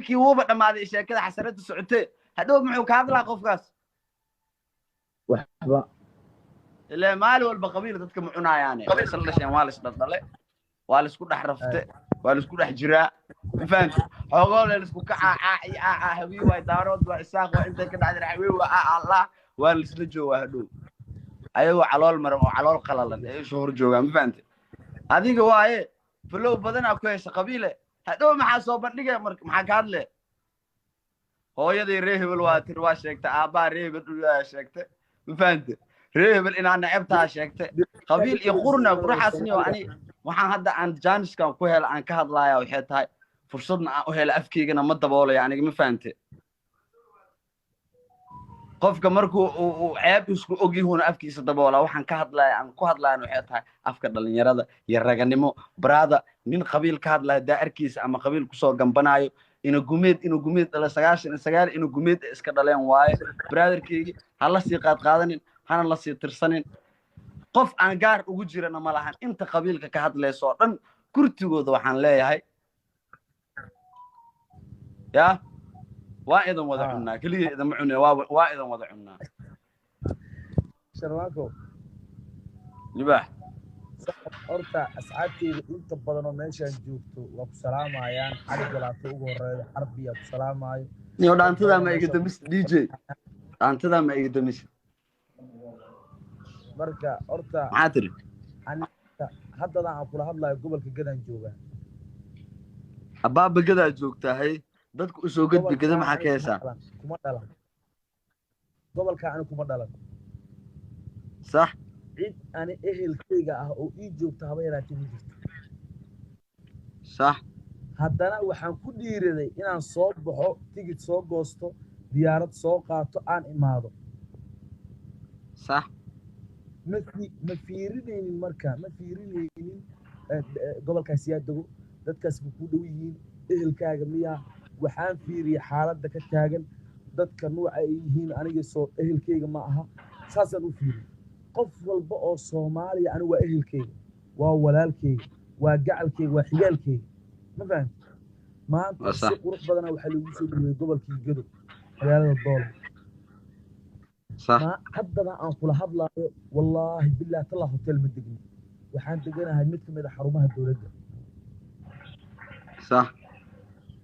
kii wuuba dhamaaday sheekada xasarada socotay hadhow muxuu ka hadlaa qofkaas waxba ilaa maal walba qabiil dadka ma cunaayaan isla dhasheen waa la isdhaldhale waa la isku dhex rafte waa la isku dhex jiraa ma fahanti xoogoo la isku kacaa hawiye waa daarood waa isaaq waa intay ka dhacday hawiye waa allah waa la isla joogaa hadhow ayagoo calool maran oo calool qalalan ay soo hor joogaan ma fahanti adiga waaye flow badanaa ku hesha qabiile hadhow maxaa soo bandhigay marka maxaa ka hadle hooyadii reer hebel waa tir waa sheegtay aabbaa reer hebel waa sheegtay ma fahanti reer hebel inaan nacabtaa sheegtay qabiil iyo qurna quraxaasni oo ani waxaan hadda aan jaaniskan ku hela aan ka hadlaaya waxay tahay fursadna aan u hela afkeygana ma daboolayo aniga ma fahanti qofka markuu uu ceeb isku ogyahuuna afkiisa daboola waxaan ka hadlaaya aan ku hadlaayana waxay tahay afka dhalinyarada iyo raganimo brada nin qabiil ka hadlaya daarkiisa ama qabiil kusoo gambanaayo inuu gumeed dhala 99 inuu gumeed iska dhaleen waaye brotherkeygi hala sii qaadanin hana la sii tirsanin qof aan gaar ugu jirana ma lahan inta qabiilka ka hadlayso dhan kurtigooda waxaan leeyahay ya waa idan wada cunaa kaliya idan ma cunaa waa idan wada cunaa sharwaako libaax horta asxaabteeda inta badan oo meeshaan joogto waa ku salaamayaan xarig galaato ugu horeeyo xarbiya ku salaamayo niyo dhaantada ma iga damis DJ dhaantada ma iga damis marka horta maxaa tiri haddana aan kula hadlayo gobolka Gadan joogaa abaaba Gadaa joogtahay dadku u soo gudbi Gada maxaa ka heesaa kuma dhalan gobolka aan kuma dhalan sax cid ani ehelkayga ah oo ii joogta haba yaraatay ma jirto sax haddana waxaan ku dhiiraday inaan soo baxo tigid soo goosto diyaarad soo qaato aan imaado sax ma fiirinaynin marka ma fiirinaynin gobolkaas yaa dago dadkaas ku dhow yihiin ehelkaaga miyaa waxaan fiiriyay xaaladda ka taagan dadka nuuca ay yihiin aniga soo ehelkayga ma aha saasaan u fiiriyay qof walba oo Soomaaliya aniga waa ehelkayga waa walaalkayga waa gacalkayga waa xigaalkayga ma fahanti maanta si qurux badan waxa lagu soo dhaway gobolkii Gado magaalada Dool صح haddana aan kula hadlaayo wallaahi billaah tallah hotel ma degno waxaan deganahay mid kamid ah xarumaha dawladda صح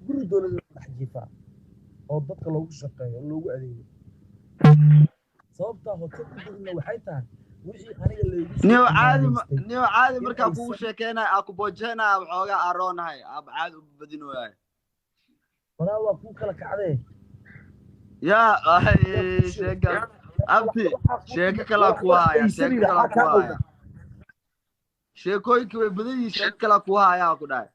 guri dawladda dhex jiifa oo dadka loogu shaqeeyo loogu adeego sababta hotel ku degno waxay tahay wixii aniga leeyahay niyo caadi markaa kugu sheekeynaa aku boojeenaa waxoogaa aroonahay aab caadi u badinooyahay walaa waa ku kala kacday yaa sheega abti sheeko kala ku haya sheekooyinka way badan yihiin sheeko kala ku haya ku dhaay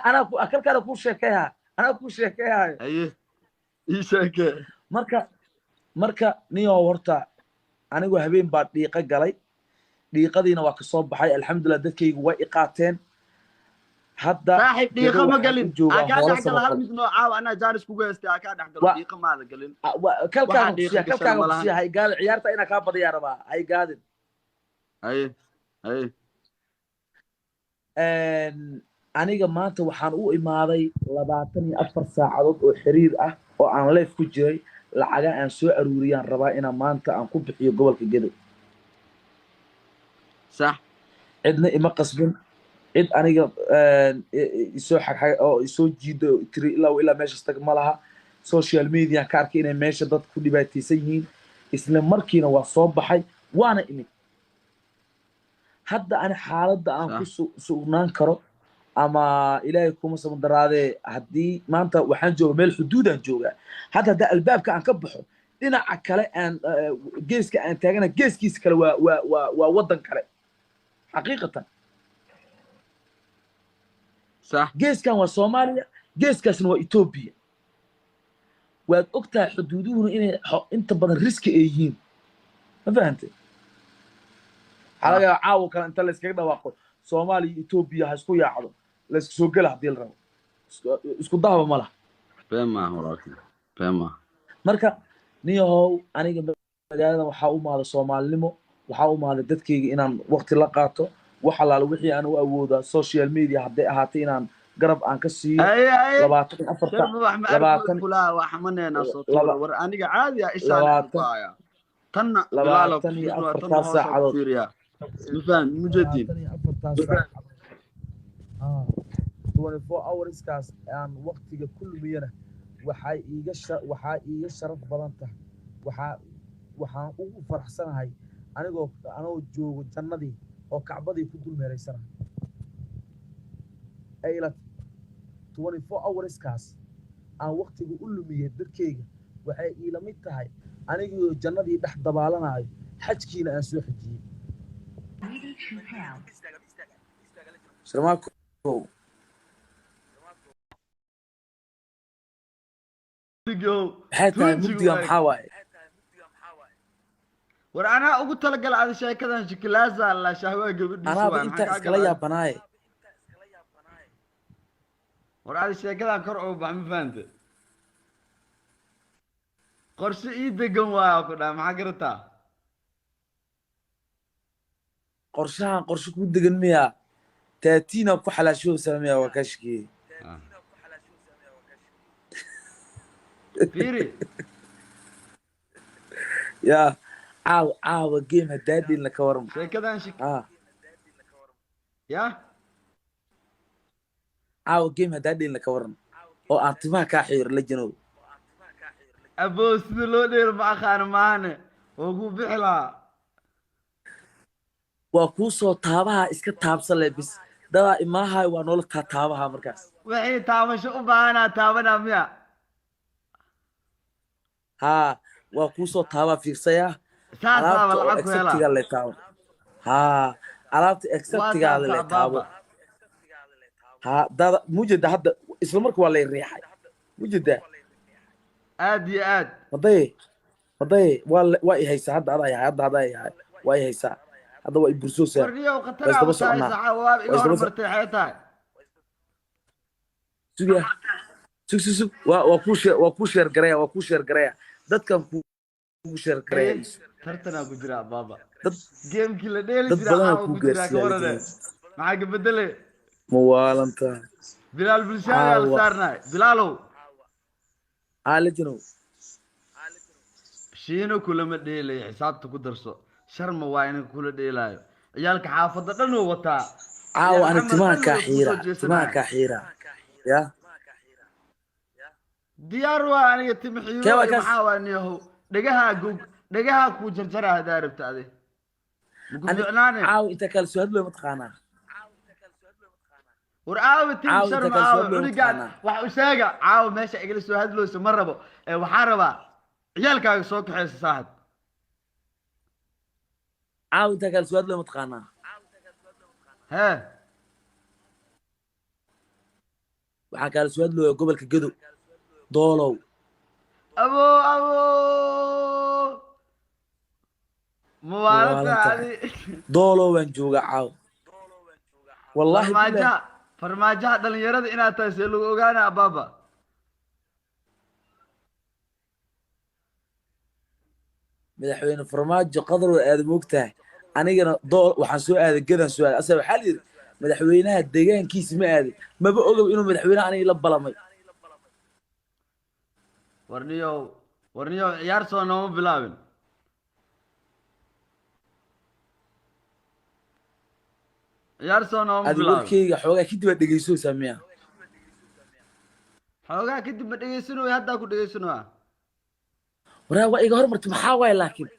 ana ku akal kala ku sheekeeyaa ana ku sheekeeyaa aye ii sheeke marka niyo horta anigu habeen baa dhiiqa galay dhiiqadiina waa ka soo baxay alxamdulillah dadkaygu way iqaateen hadda saaxiib dhiiqa ma galin aka dhaxgal hal mid nooca ana jaaris kugu heystay aka dhaxgal dhiiqa ma ada galin kalkaan ku siyahay gaal ciyaarta ina ka badiyaa rabaa ay gaadin aye aniga maanta waxaan u imaaday 24 saacadood oo xiriir ah oo aan live ku jiray lacaga aan soo aruuriyaan rabaa inaan maanta aan ku bixiyo gobolka Gado صح cidna ima qasbin cid aniga isoo xaq oo isoo jiido tiri ilaa meesha tag ma laha social media ka arkay inay meesha dad ku dhibaataysan yihiin isla markiina waa soo baxay waana imid hadda ana xaaladda aan ku sugnaan karo ama ilaahay kuma saban daraade haddii maanta waxaan joogaa meel xuduudaan joogaa hadda albaabka aan ka baxo dhinaca kale aan geeska aan taagana geeskiisa kale waa waddan kale xaqiiqatan صح geeskan waa Soomaaliya geeskaasna waa Ethiopia waad ogtahay xuduuduhuna inay inta badan riski ay yihiin ma fahantay xalaga caawo kale inta la iskaga dhawaaqo Soomaaliya iyo Ethiopia ha isku yaacdo la isku soo gal hadii la rabo isku dahaba ma laha bema marka niyahow aniga magaalada waxaa u maada Soomaalinimo waxaa u maada dadkayga inaan waqti la qaato waxa la wixii aan u awoodaa social media hadday ahaatay inaan garab aan ka siiyo اي 24 شرم واحد ما أعرف كلها وحمنا صوتور ور أنا عادي إيش أنا بقايا تنا بلالو كفيرنا تنا 24 هوس saacadood كفيريا مفان مجدين 24 saacadood 24 hours kaas aan waqtiga kulmiyana waxay iiga sharaf badan tahay waxaan ugu faraxsanahay anoo joogo jannadii oo kacbadii ku dul meeraysanahay ayla 24 hours kaas aan waqtiga u lumiyay dadkayga waxay iila mid tahay anigoo jannadii dhex dabaalanayo xajkiina aan soo xajiyey Sharmaako maxay tahay mugdiga maxaa waaye war anaa ugu talagal aad sheekadan shikilaaza la shahwa gabadhiisa anaaba intaa iskala yaabanaaye war aad sheekadan kor u bax ma fahamtay qorshe ii degan waa ku dhaa maxaa garataa qorshahan qorshe ku degan miyaa taatiina ku xalaashow sameeyaa waa kashkii fiiri yaa caawa game hadaadin la ka waran sheekadan ya caawa game hadaadin la ka waran oo aan timaha kaa xiiro la janow aboo sida loo dheero ma aqaan maane oo ku bixi lahaa waa kuu soo taabaha iska taabsan leh bis dadaa imaahay waa noola taabaha markaas wixii taabasho u baahanaa taabanaa miya haa waa kuu soo taabaa fiirsaya saasaaba lacag ku helaa le taabo haa alaabta exactiga le taabo haa dada mujeda hadda isla markii waa lay riixay mujeda aad iyo aad maday waa i haysaa hadda adaa yahay waa i haysaa hadda waa i bursoosaa warniyow khatara u tahay saxa waa iga hormartay xay tahay sugiya sug waa ku sheer gareeya dadkan ku sheer gareeya tartana ku jira baba gamekii la dheeli jiray ku jira ka warade maxaa ka bedele muwaalanta bilaal bulshada la saarnay bilaalow aalajino shiino kulama dheelay xisaabta ku darso sharma waa inay kula dheelaayo ciyaalka xaafadda dhan oo wataa caawa ana timaha ka xiira ya diyaar waa aniga timixiyo maxaa waa niyahow dhagaha ku jarjara hadaa rabta ade caawa inta kala soo hadlooy mataqaanaa war caawa tim sharma caawa cunigaan wax u sheega caawa meesha igala soo hadlooyso ma rabo waxaa rabaa ciyaalkaaga soo kaxaysa saaxib caawa inta kala soo hadlooy mataqaanaa hee waxaa kala soo hadlooya gobolka Gedo doolow abo muwaalata adi doolow waan joogaa caawa wallahi farmaajaha dhalinyarada inaad tahay see lagu ogaana ababa madaxweyne farmaajo qadar waa aad moogtahay anigana waxaan soo aaday Gedaan soo aaday asaga waxaa layidhi madaxweynaha deegaankiisa ma aaday maba ogow inuu madaxweynaha aniga la balamay warniyow ciyaar soo nooma bilaabin ciyaar soo nooma bilaabin warkeyga xoogaa kadib aad dhegeysoosaa miya xoogaa kadib ma dhegeysanoy haddaa ku dhegeysanoa waraa waa iga hormartay maxaa waaye laakiin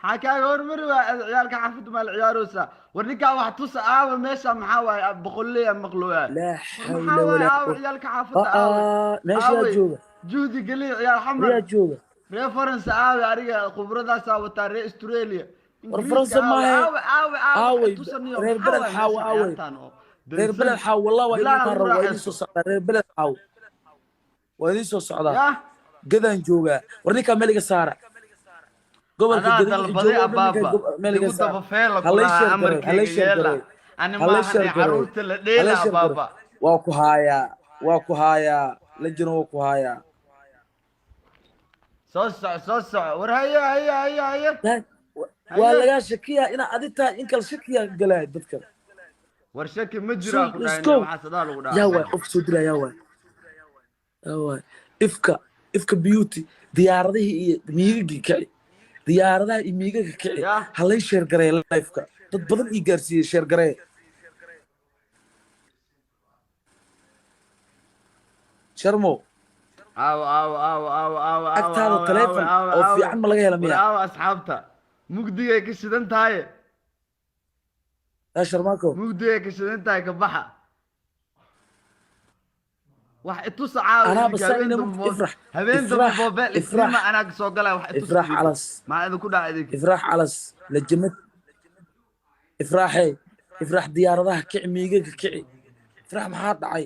maxaa kaaga hormari waa ciyaalka xaafadda maal ciyaaroosa war ninkaa wax tusa aawa meesha maxaa waaye boqolleeya maqlooyaa laa xawla walaa aawa ciyaalka xaafadda aawa meeshaa jooga juhdi geliya ciyaal xamar yaa jooga ree faransa aawa aniga khubradaasaa wataa ree australia war faransa maahe aaway reer beled xaawo aaway reer beled xaawo wallah waa idin rabo waa idin soo socdaa reer beled xaawo waa idin soo socdaa Gedaan joogaa war ninkaa meel iga saara gobolka dalbaday abaaba igu daba feela kulaha amarkeyga yeela ani maahan caruurta la dheela abaaba waa ku haayaa lajino waa ku haayaa soo soco war haya waa lagaa shakiyaa inaa adi tahay in kala shakiyaa galaa dadka warshaki ma So jiraa ku let's dhahay go. waxaa sadaa lagu yaa dhahaa waay qof soo dilaa yaa waay ifka beauty diyaaradihii iyo miigagii kici diyaaradaha iyo miigaga kici yaa halay sheer garee lifeka dad badan ii gaarsiiyey sheer garee sharmo agtaada taleefon oo fiican ma laga hela miya aaw asxaabta mugdigay ka shidan tahay yaa sharmaako mugdigay ka shidan tahay ka baxa wax itus caawa anaa basaayna habeen dambe moobeel isma anaa soo galay wax itus ifraax calas ma idinku dhaca idinka ifraax calas lajamad ifraaxee ifraax diyaaradaha kici miigaga kici ifraax maxaa dhacay